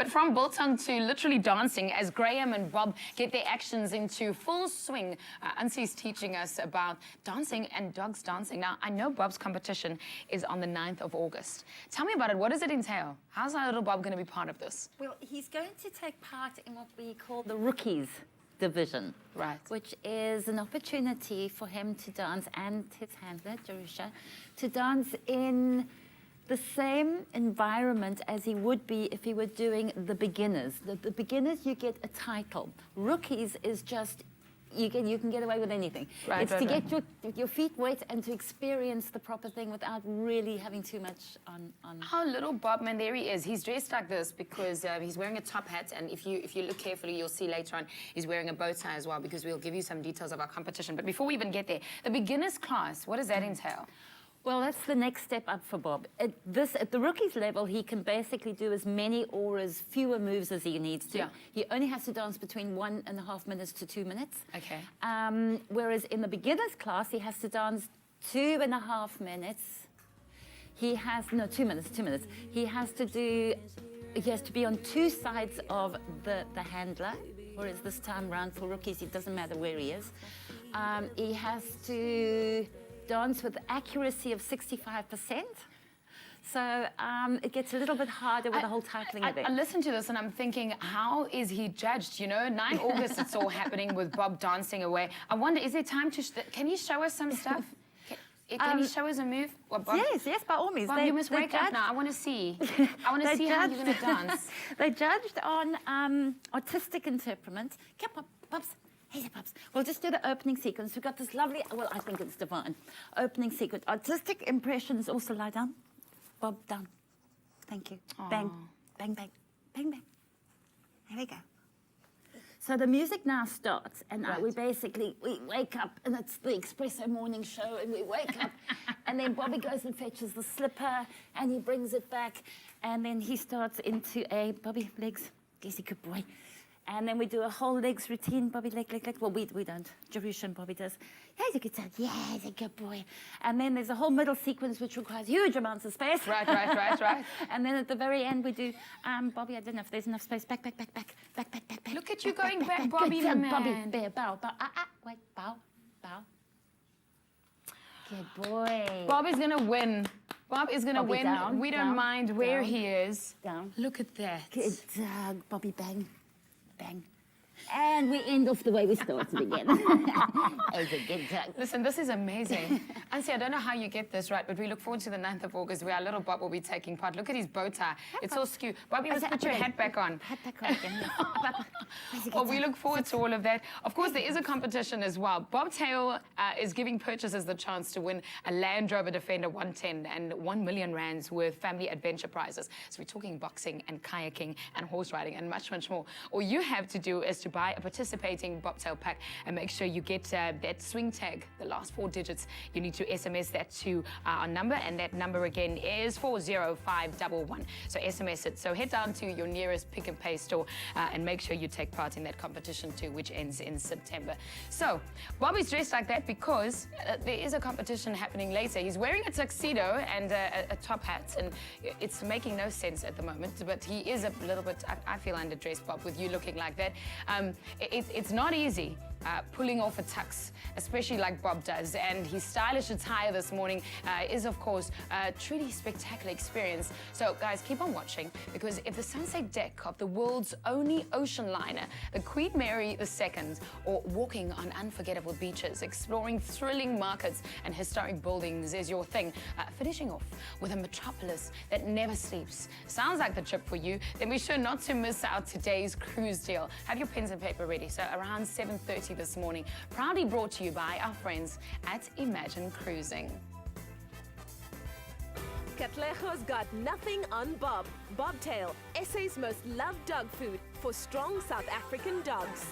But from biltong to literally dancing, as Graham and Bob get their actions into full swing, Ansie's teaching us about dancing and dogs dancing. Now, I know Bob's competition is on the 9th of August. Tell me about it. What does it entail? How's our little Bob going to be part of this? Well, he's going to take part in what we call the rookies division, right? Which is an opportunity for him to dance, and his handler, Jerusha, to dance in the same environment as he would be if he were doing the beginners. The beginners, you get a title. Rookies is just, you can get away with anything. Right, it's to get your feet wet and to experience the proper thing without really having too much on. How little Bob, man, there he is. He's dressed like this because he's wearing a top hat, and if you look carefully, you'll see later on he's wearing a bow tie as well, because we'll give you some details of our competition. But before we even get there, the beginners class, what does that entail? Well, that's the next step up for Bob. At the rookies level, he can basically do as many or as fewer moves as he needs to. Yeah. He only has to dance between 1.5 minutes to 2 minutes. Okay. Whereas in the beginners class, he has to dance 2.5 minutes. He has, no, 2 minutes, 2 minutes. He has to be on two sides of the handler, whereas this time round for rookies, it doesn't matter where he is. He has to dance with accuracy of 65%. So it gets a little bit harder with the whole tackling of it. I listen to this and I'm thinking, how is he judged? You know, 9 August, it's all happening with Bob dancing away. I wonder, is there time to, can you show us some stuff? Can you show us a move? Well, Bob, yes, by all means. Bob, you must wake up now. I want to see. I want to see how you're going to dance. They judged on artistic temperament. Come on, Bobs. Hey, Bobs. We'll just do the opening sequence. We've got this lovely, well, I think it's divine, opening sequence. Artistic impressions, also lie down. Bob, down. Thank you. Aww. Bang, bang, bang, bang, bang. There we go. So the music now starts, and we wake up, and it's the Espresso morning show, and we wake up, and then Bobby goes and fetches the slipper, and he brings it back, and then he starts into a Bobby legs. He's a good boy. And then we do a whole legs routine, Bobby, leg. Well, we don't. Jerusha and Bobby does. Yeah, he's a good son. Yeah, he's a good boy. And then there's a whole middle sequence which requires huge amounts of space. Right. And then at the very end we do, Bobby, I don't know if there's enough space. Back. Look at you going back, Bobby, good, man. Bobby, bear, bow. Wait, bow. Good boy. Bob is going to win. Bob is going to win. Down, we don't mind where down, he is. Down. Look at that. Good dog, Bobby, bang. Bang. And we end off the way we started again. As a good dog. Listen, this is amazing. Ansie, I don't know how you get this right, but we look forward to the 9th of August where our little Bob will be taking part. Look at his bow tie. It's all skewed. Bob, you must put your hat back on. Hat back on again. Well, we look forward to all of that. Of course, there is a competition as well. Bobtail is giving purchasers the chance to win a Land Rover Defender 110 and 1 million rands worth family adventure prizes. So we're talking boxing and kayaking and horse riding and much, much more. All you have to do is to buy a participating Bobtail pack and make sure you get that swing tag, the last 4 digits. You need to SMS that to our number, and that number again is 40511. So SMS it. So head down to your nearest Pick and Pay store and make sure you take part in that competition too, which ends in September. So Bobby's dressed like that because there is a competition happening later. He's wearing a tuxedo and a top hat, and it's making no sense at the moment, but he is a little bit, I feel, underdressed, Bob, with you looking like that. It's not easy pulling off a tux, especially like Bob does, and his stylish attire this morning is, of course, a truly spectacular experience. So, guys, keep on watching, because if the sunset deck of the world's only ocean liner, the Queen Mary II, or walking on unforgettable beaches, exploring thrilling markets and historic buildings is your thing, finishing off with a metropolis that never sleeps sounds like the trip for you, then be sure not to miss out today's cruise deal. Have your pens and paper ready. So around 7:30 this morning, proudly brought to you by our friends at Imagine Cruising. Katlejo's got nothing on Bob. Bobtail, SA's most loved dog food for strong South African dogs.